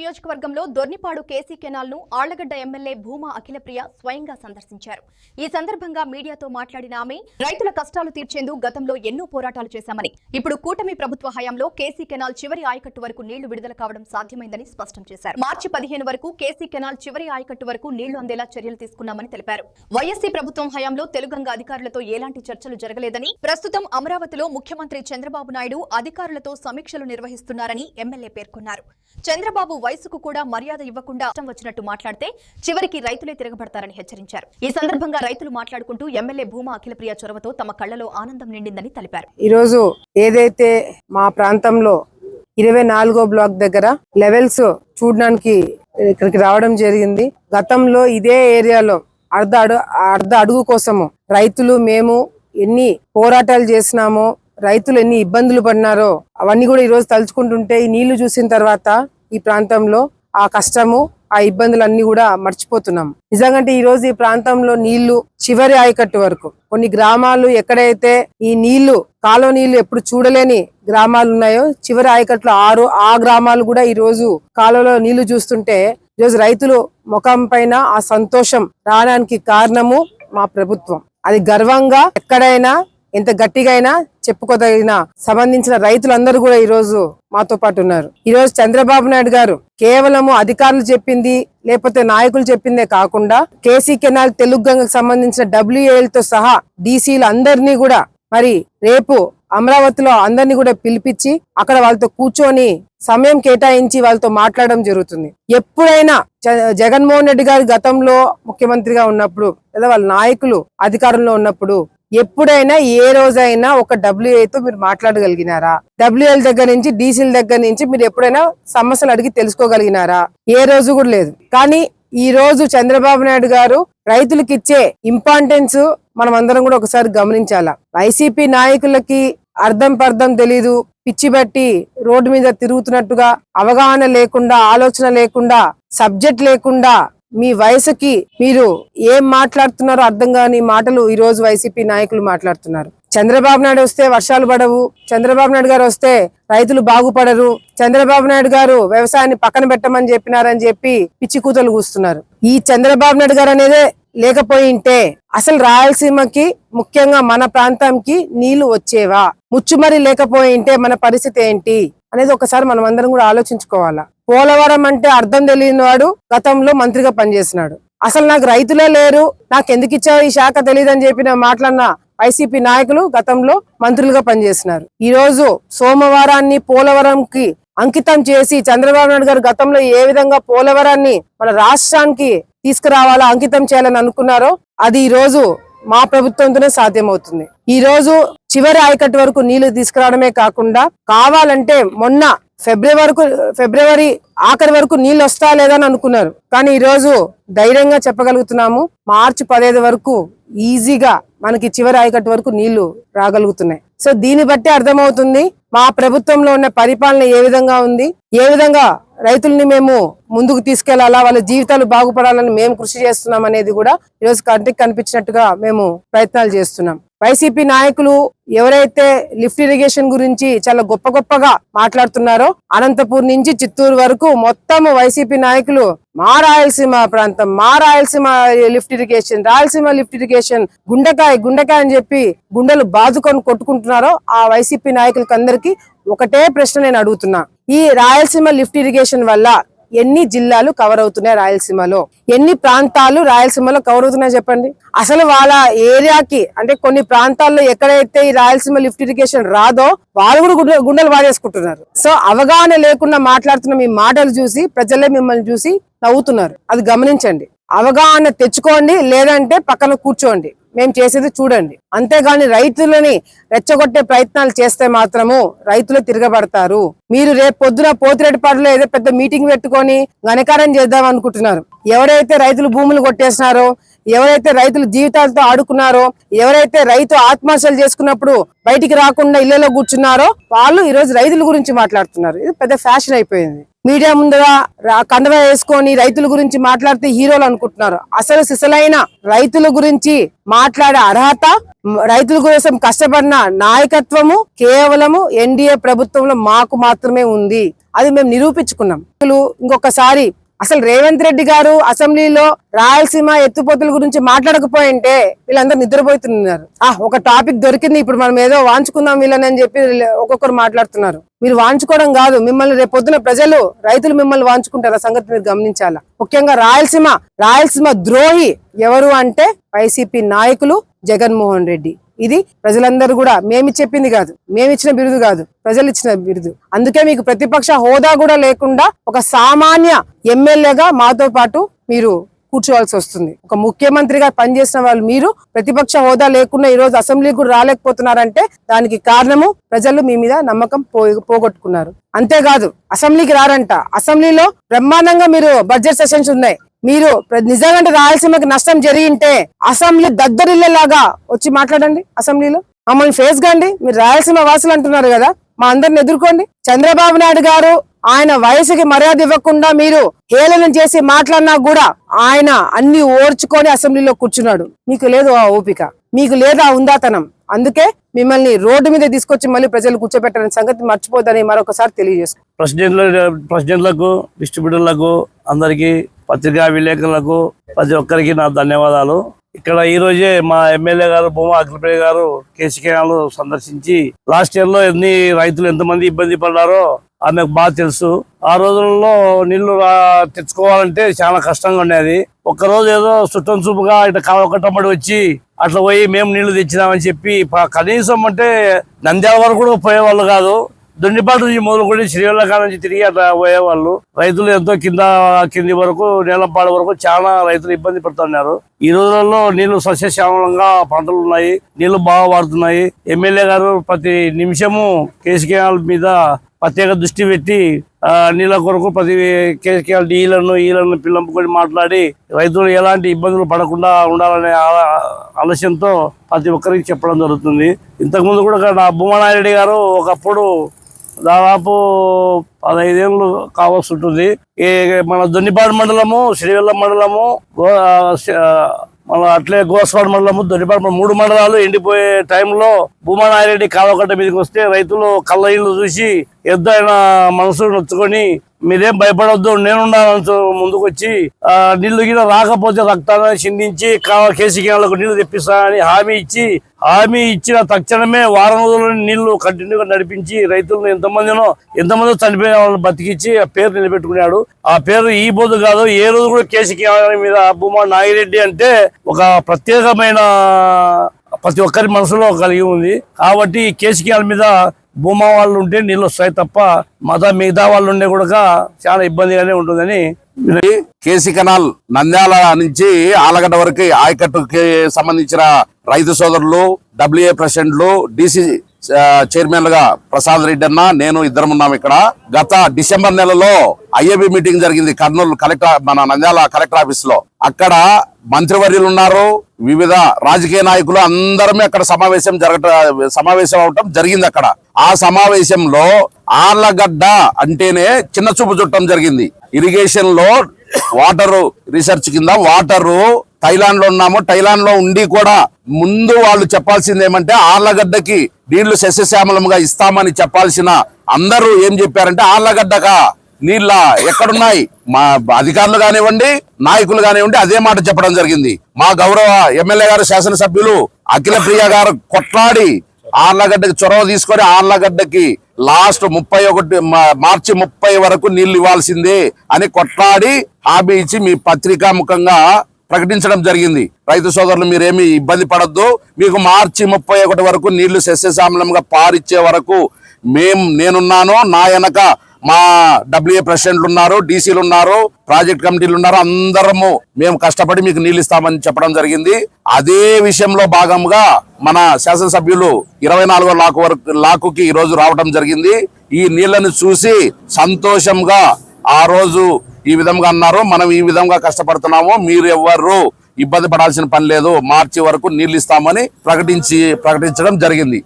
నియోజకవర్గంలో Dornipadu KC canal ను Allagadda MLA Bhuma Akhilapriya స్వయంగా సందర్శించారు. ఈ సందర్భంగా మీడియాతో మాట్లాడిన ఆమె రైతుల కష్టాలు తీర్చేందుకు గతంలో ఎన్నో పోరాటాలు చేశామని, ఇప్పుడు కూటమి ప్రభుత్వ హయాంలో కేసీ కెనాల్ చివరి ఆయకట్టు వరకు నీళ్లు విడుదల కావడం సాధ్యమైందని స్పష్టం చేశారు. మార్చి 15 వరకు కేసీ కెనాల్ చివరి ఆయకట్టు వరకు నీళ్లు అందేలా చర్యలు తీసుకున్నామని తెలిపారు. వైఎస్సీ ప్రభుత్వం హయాంలో తెలుగంగ అధికారులతో ఎలాంటి చర్చలు జరగలేదని, ప్రస్తుతం అమరావతిలో ముఖ్యమంత్రి చంద్రబాబు నాయుడు అధికారులతో సమీక్షలు నిర్వహిస్తున్నారని ఎమ్మెల్యే పేర్కొన్నారు. చంద్రబాబు వయసుకు కూడా మర్యాద ఇవ్వకుండా ఇష్టం వచ్చినట్టు మాట్లాడితే చివరికి రైతులే తిరగబడతారని హెచ్చరించారు. ఈ సందర్భంగా రైతులు మాట్లాడుకుంటూ ఎమ్మెల్యే భూమా అఖిలప్రియ చొరవతో తమ కళ్లలో ఆనందం నిండిందని తెలిపారు. ఈ రోజు ఏదైతే మా ప్రాంతంలో 24వ బ్లాక్ దగ్గర లెవెల్స్ చూడడానికి ఇక్కడికి రావడం జరిగింది. గతంలో ఇదే ఏరియాలో అర్ధ అడుగు కోసము రైతులు మేము ఎన్ని పోరాటాలు చేసినామో, రైతులు ఎన్ని ఇబ్బందులు పడినారో అవన్నీ కూడా ఈ రోజు తలుచుకుంటుంటే ఈ నీళ్లు చూసిన తర్వాత ఈ ప్రాంతంలో ఆ కష్టము, ఆ ఇబ్బందులన్నీ కూడా మర్చిపోతున్నాం. నిజంగా ఈ రోజు ఈ ప్రాంతంలో నీళ్లు చివరి ఆయకట్టు వరకు, కొన్ని గ్రామాలు ఎక్కడైతే ఈ నీళ్లు కాలువ నీళ్లు ఎప్పుడు చూడలేని గ్రామాలు ఉన్నాయో చివరి ఆయకట్లో ఆ గ్రామాలు కూడా ఈ రోజు కాలువలో నీళ్లు చూస్తుంటే ఈ రోజు రైతులు ముఖం పైన ఆ సంతోషం రావడానికి కారణము మా ప్రభుత్వం. అది గర్వంగా ఎక్కడైనా ఎంత గట్టిగా అయినా చెప్పుకోదగిన సంబంధించిన రైతులందరూ కూడా ఈ రోజు మాతో పాటు ఉన్నారు. ఈ రోజు చంద్రబాబు నాయుడు గారు కేవలము అధికారులు చెప్పింది లేకపోతే నాయకులు చెప్పిందే కాకుండా కేసీ కెనాల్ తెలుగుగంగకు సంబంధించిన WALతో సహా DCలు అందరినీ కూడా మరి రేపు అమరావతిలో అందరినీ కూడా పిలిపించి అక్కడ వాళ్ళతో కూర్చొని సమయం కేటాయించి వాళ్ళతో మాట్లాడడం జరుగుతుంది. ఎప్పుడైనా జగన్మోహన్ రెడ్డి గారు గతంలో ముఖ్యమంత్రిగా ఉన్నప్పుడు లేదా వాళ్ళ నాయకులు అధికారంలో ఉన్నప్పుడు ఎప్పుడైనా ఏ రోజైనా ఒక WAతో మీరు మాట్లాడగలిగినారా? WL దగ్గర నుంచి DCల దగ్గర నుంచి మీరు ఎప్పుడైనా సమస్యలు అడిగి తెలుసుకోగలిగినారా? ఏ రోజు కూడా లేదు. కానీ ఈ రోజు చంద్రబాబు నాయుడు గారు రైతులకు ఇచ్చే ఇంపార్టెన్స్ మనం అందరం కూడా ఒకసారి గమనించాలా. వైసీపీ నాయకులకి అర్థం పర్థం తెలీదు, పిచ్చి బట్టి రోడ్డు మీద తిరుగుతున్నట్టుగా, అవగాహన లేకుండా, ఆలోచన లేకుండా, సబ్జెక్ట్ లేకుండా, మీ వయసుకి మీరు ఏం మాట్లాడుతున్నారో అర్థం కాని మాటలు ఈ రోజు వైసీపీ నాయకులు మాట్లాడుతున్నారు. చంద్రబాబు నాయుడు వస్తే వర్షాలు పడవు, చంద్రబాబు నాయుడు గారు వస్తే రైతులు బాగుపడరు, చంద్రబాబు నాయుడు గారు వ్యవసాయాన్ని పక్కన పెట్టమని చెప్పినారని చెప్పి పిచ్చి కూతలు కూస్తున్నారు. ఈ చంద్రబాబు నాయుడు గారు అనేదే లేకపోయింటే అసలు రాయలసీమకి ముఖ్యంగా మన ప్రాంతానికి నీళ్లు వచ్చేవా? ముచ్చుమరి లేకపోయింటే మన పరిస్థితి ఏంటి అనేది ఒకసారి మనం అందరం కూడా ఆలోచించుకోవాలా. పోలవరం అంటే అర్థం తెలియని వాడు గతంలో మంత్రిగా పనిచేసినాడు. అసలు నాకు రైతులే లేరు, నాకు ఎందుకు ఇచ్చావు ఈ శాఖ తెలియదు అని చెప్పిన మాట్లాడిన వైసీపీ నాయకులు గతంలో మంత్రులుగా పనిచేసినారు. ఈ రోజు సోమవారాన్ని పోలవరంకి అంకితం చేసి చంద్రబాబు నాయుడు గారు గతంలో ఏ విధంగా పోలవరాన్ని మన రాష్ట్రానికి తీసుకురావాలా, అంకితం చేయాలని అనుకున్నారో అది ఈ రోజు మా ప్రభుత్వంతోనే సాధ్యమవుతుంది. ఈ రోజు చివరి ఆయకట్టు వరకు నీళ్లు తీసుకురావడమే కాకుండా కావాలంటే మొన్న ఫిబ్రవరి ఆఖరి వరకు నీళ్ళు వస్తా లేదా అని అనుకున్నారు. కానీ ఈ రోజు ధైర్యంగా చెప్పగలుగుతున్నాము, మార్చి 15 వరకు ఈజీగా మనకి చివరి ఆయకట్టు వరకు నీళ్లు రాగలుగుతున్నాయి. సో దీన్ని బట్టి అర్థమవుతుంది మా ప్రభుత్వంలో ఉన్న పరిపాలన ఏ విధంగా ఉంది, ఏ విధంగా రైతుల్ని మేము ముందుకు తీసుకెళ్లాలా, వాళ్ళ జీవితాలు బాగుపడాలని మేము కృషి చేస్తున్నాం అనేది కూడా ఈరోజు కంటికి కనిపించినట్టుగా మేము ప్రయత్నాలు చేస్తున్నాం. వైసీపీ నాయకులు ఎవరైతే లిఫ్ట్ ఇరిగేషన్ గురించి చాలా గొప్పగా మాట్లాడుతున్నారో, అనంతపూర్ నుంచి చిత్తూరు వరకు మొత్తం వైసీపీ నాయకులు మా రాయలసీమ ప్రాంతం, మా Rayalaseema lift irrigation, Rayalaseema lift irrigation, గుండెకాయ అని చెప్పి గుండెలు బాదుకొని కొట్టుకుంటున్నారో ఆ వైసీపీ నాయకులకి అందరికీ ఒకటే ప్రశ్న నేను అడుగుతున్నా. ఈ రాయలసీమ లిఫ్ట్ ఇరిగేషన్ వల్ల ఎన్ని జిల్లాలు కవర్ అవుతున్నాయి? రాయలసీమలో ఎన్ని ప్రాంతాలు రాయలసీమలో కవర్ అవుతున్నాయి చెప్పండి. అసలు వాళ్ళ ఏరియాకి అంటే కొన్ని ప్రాంతాల్లో ఎక్కడైతే ఈ రాయలసీమ లిఫ్ట్ ఇరిగేషన్ రాదో వాళ్ళు కూడా గుండెలు వాడేసుకుంటున్నారు. సో అవగాహన లేకుండా మాట్లాడుతున్న మీ మాటలు చూసి ప్రజలే మిమ్మల్ని చూసి నవ్వుతున్నారు. అది గమనించండి. అవగాహన తెచ్చుకోండి, లేదంటే పక్కన కూర్చోండి, మేము చేసేది చూడండి. అంతేగాని రైతులని రెచ్చగొట్టే ప్రయత్నాలు చేస్తే మాత్రము రైతులు తిరగబడతారు. మీరు రేపు పొద్దున పోతిరెడ్డిపాడులో ఏదో పెద్ద మీటింగ్ పెట్టుకొని ఘనకారం చేద్దాం అనుకుంటున్నారు. ఎవరైతే రైతులు భూములు కొట్టేసినారో, ఎవరైతే రైతుల జీవితాలతో ఆడుకున్నారో, ఎవరైతే రైతు ఆత్మహత్యలు చేసుకున్నప్పుడు బయటికి రాకుండా ఇళ్లలో కూర్చున్నారో వాళ్ళు ఈ రోజు రైతుల గురించి మాట్లాడుతున్నారు. ఇది పెద్ద ఫ్యాషన్ అయిపోయింది. మీడియా ముందర కండవ వేసుకొని రైతుల గురించి మాట్లాడితే హీరోలు అనుకుంటున్నారు. అసలు సిసలైన రైతుల గురించి మాట్లాడే అర్హత, రైతుల కోసం కష్టపడిన నాయకత్వము కేవలము ఎన్డీఏ ప్రభుత్వంలో మాకు మాత్రమే ఉంది. అది మేము నిరూపించుకున్నాం. ఇంకొకసారి అసలు రేవంత్ రెడ్డి గారు అసెంబ్లీలో రాయలసీమ ఎత్తుపోతుల గురించి మాట్లాడకపోయింటే వీళ్ళందరూ నిద్రపోతున్నారు. ఒక టాపిక్ దొరికింది, ఇప్పుడు మనం ఏదో వాంచుకుందాం వీళ్ళని అని చెప్పి ఒక్కొక్కరు మాట్లాడుతున్నారు. మీరు వాంచుకోవడం కాదు, మిమ్మల్ని రేపు పొద్దున ప్రజలు రైతులు మిమ్మల్ని వాంచుకుంటారు. ఆ సంగతి మీరు గమనించాలా. ముఖ్యంగా రాయలసీమ ద్రోహి ఎవరు అంటే వైసీపీ నాయకులు, జగన్మోహన్ రెడ్డి. ఇది ప్రజలందరూ కూడా మేము చెప్పింది కాదు, మేమిచ్చిన బిరుదు కాదు, ప్రజలు ఇచ్చిన బిరుదు. అందుకే మీకు ప్రతిపక్ష హోదా కూడా లేకుండా ఒక సామాన్య ఎమ్మెల్యేగా మాతో పాటు మీరు కూర్చోవాల్సి వస్తుంది. ఒక ముఖ్యమంత్రిగా పనిచేసిన వాళ్ళు మీరు ప్రతిపక్ష హోదా లేకుండా ఈ రోజు అసెంబ్లీకి కూడా రాలేకపోతున్నారంటే దానికి కారణము ప్రజలు మీ మీద నమ్మకం పోగొట్టుకున్నారు. అంతేకాదు అసెంబ్లీకి రారంట. అసెంబ్లీలో బ్రహ్మాండంగా మీరు బడ్జెట్ సెషన్స్ ఉన్నాయి. మీరు నిజంగా రాయలసీమకి నష్టం జరిగింటే అసెంబ్లీ దద్దరిల్లేలాగా వచ్చి మాట్లాడండి. అసెంబ్లీలో మమ్మల్ని ఫేస్ కండి. మీరు రాయలసీమ వాసులు అంటున్నారు కదా, మా అందరిని ఎదుర్కోండి. చంద్రబాబు నాయుడు గారు ఆయన వయసుకి మర్యాద ఇవ్వకుండా మీరు హేళన చేసి మాట్లాడినా కూడా ఆయన అన్ని ఓర్చుకొని అసెంబ్లీలో కూర్చున్నాడు. మీకు లేదు ఆ ఓపిక, మీకు లేదు ఆ ఉందాతనం. అందుకే మిమ్మల్ని రోడ్డు మీద తీసుకొచ్చి మళ్ళీ ప్రజలు కూర్చోబెట్టాలని సంగతి మర్చిపోదని మరొకసారి తెలియజేసుకో. ప్రెసిడెంట్లకు, డిస్ట్రిబ్యూటర్లకు, అందరికీ పత్రికా విలేకరులకు ప్రతి ఒక్కరికి నా ధన్యవాదాలు. ఇక్కడ ఈ రోజే మా ఎమ్మెల్యే గారు భూమా అఖిలప్రియ గారు కేసీకేనాలు సందర్శించి లాస్ట్ ఇయర్ లో రైతులు ఎంతమంది ఇబ్బంది పడ్డారో ఆమెకు బాగా తెలుసు. ఆ రోజుల్లో నీళ్లు తెచ్చుకోవాలంటే చాలా కష్టంగా ఉండేది. ఒక్కరోజు ఏదో చుట్టం చూపుగా ఇట్లా కావకట్టమ్మడి వచ్చి అట్లా పోయి మేము నీళ్లు తెచ్చినామని చెప్పి కనీసం అంటే నంద్యాల వరకు కూడా పోయేవాళ్ళు కాదు. దొండిపాటు నుంచి మొదలుకొని శ్రీవెల్లకాల నుంచి తిరిగి అట్లా పోయేవాళ్ళు. రైతులు ఎంతో కింది వరకు నేలంపాడు వరకు చాలా రైతులు ఇబ్బంది పడుతున్నారు. ఈ రోజులలో నీళ్లు సస్యశ్యామలంగా పంటలు ఉన్నాయి, నీళ్లు బాగా వాడుతున్నాయి. ఎమ్మెల్యే గారు ప్రతి నిమిషము కేసీకేఆర్ మీద ప్రత్యేక దృష్టి పెట్టి నీళ్ళ కొరకు ప్రతి కేసీకేఆర్ ఈలను పిల్లంపుకొని మాట్లాడి రైతులు ఎలాంటి ఇబ్బందులు పడకుండా ఉండాలనే ఆలస్యంతో ప్రతి ఒక్కరికి చెప్పడం జరుగుతుంది. ఇంతకుముందు కూడా నా భూమానాయుడు గారు ఒకప్పుడు దాదాపు 15 ఏళ్ళు కావాల్సి ఉంటుంది. మన దొన్నిపాడు మండలము, శ్రీవెల్ల మండలము, మళ్ళీ అట్లే గోస్వాడ మండలము, దొన్నిపాడు 3 మండలాలు ఎండిపోయే టైంలో భూమానాయుడు కాలువకట్ట మీదకి వస్తే రైతులు కళ్ళ ఇళ్ళు చూసి ఎద్దు మనసు నొచ్చుకొని మీరేం భయపడొద్దు నేనున్నాను ముందుకు వచ్చి నీళ్లు గిన రాకపోతే రక్తాన్ని చిందించి కేసీకేలకు నీళ్లు తెప్పిస్తానని హామీ ఇచ్చిన తక్షణమే వారం రోజుల్లో నీళ్లు కంటిన్యూగా నడిపించి రైతులను ఎంతమందో చనిపోయిన వాళ్ళని బతికించి ఆ పేరు నిలబెట్టుకున్నాడు. ఆ పేరు ఈ బోధు కాదు, ఏ రోజు కూడా కేసీకే మీద భూమా నాగిరెడ్డి అంటే ఒక ప్రత్యేకమైన ప్రతి ఒక్కరి మనసులో కలిగి ఉంది. కాబట్టి కేసీకే మీద భూమా వాళ్ళు ఉంటే నీళ్ళు వస్తాయి తప్ప మిగతా వాళ్ళు ఉండే కూడా చాలా ఇబ్బందిగానే ఉంటుందని. కేసీ కెనాల్ నంద్యాల నుంచి ఆలగడ్డ వరకు ఆయకట్టుకి సంబంధించిన రైతు సోదరులు, డబ్ల్యూఏ ప్రెసిడెంట్లు, డీసీ చైర్మన్ గా ప్రసాద్ రెడ్డి అన్న నేను ఇద్దరం ఉన్నాం. ఇక్కడ గత డిసెంబర్ నెలలో ఐఏబీ మీటింగ్ జరిగింది కర్నూలు కలెక్టర్, మన నంద్యాల కలెక్టర్ ఆఫీస్ లో. అక్కడ మంత్రివర్యులు ఉన్నారు, వివిధ రాజకీయ నాయకులు అందరమే అక్కడ సమావేశం అవటం జరిగింది. అక్కడ ఆ సమావేశంలో ఆర్లగడ్డ అంటేనే చిన్న చూపు చుట్టం జరిగింది. ఇరిగేషన్ లో వాటర్ రీసెర్చ్ కింద వాటరు థైలాండ్ లో ఉన్నాము, థైలాండ్ లో ఉండి కూడా ముందు వాళ్ళు చెప్పాల్సింది ఏమంటే ఆర్లగడ్డకి నీళ్లు సస్యశ్యామలంగా ఇస్తామని చెప్పాల్సిన అందరూ ఏం చెప్పారంటే ఆర్లగడ్డగా నీళ్ళ ఎక్కడున్నాయి, మా అధికారులు కానివ్వండి నాయకులు కానివ్వండి అదే మాట చెప్పడం జరిగింది. మా గౌరవ ఎమ్మెల్యే గారు శాసనసభ్యులు అఖిలప్రియ గారు కొట్లాడి ఆర్లగడ్డకి చొరవ తీసుకొని ఆర్లగడ్డకి లాస్ట్ మార్చి 30 వరకు నీళ్లు ఇవ్వాల్సిందే అని కొట్లాడి హామీ ఇచ్చి మీ పత్రికా ముఖంగా ప్రకటించడం జరిగింది. రైతు సోదరులు మీరేమి ఇబ్బంది పడద్దు, మీకు మార్చి 31 వరకు నీళ్లు సస్యశ్యామలంగా పారిచ్చే వరకు నేనున్నాను, నా వెనక మా డబ్ల్యూఏ ప్రెసిడెంట్లు ఉన్నారు, డీసీలు ఉన్నారు, ప్రాజెక్ట్ కమిటీలు ఉన్నారు, అందరము మేము కష్టపడి మీకు నీళ్ళు ఇస్తామని చెప్పడం జరిగింది. అదే విషయంలో భాగంగా మన శాసనసభ్యులు 24వ లాకుకి ఈ రోజు రావడం జరిగింది. ఈ నీళ్లను చూసి సంతోషంగా ఆ రోజు ఈ విధంగా అన్నారు, మనం ఈ విధంగా కష్టపడుతున్నాము, మీరు ఎవ్వరు ఇబ్బంది పడాల్సిన పని లేదు, మార్చి వరకు నీళ్లు ఇస్తామని ప్రకటించడం జరిగింది.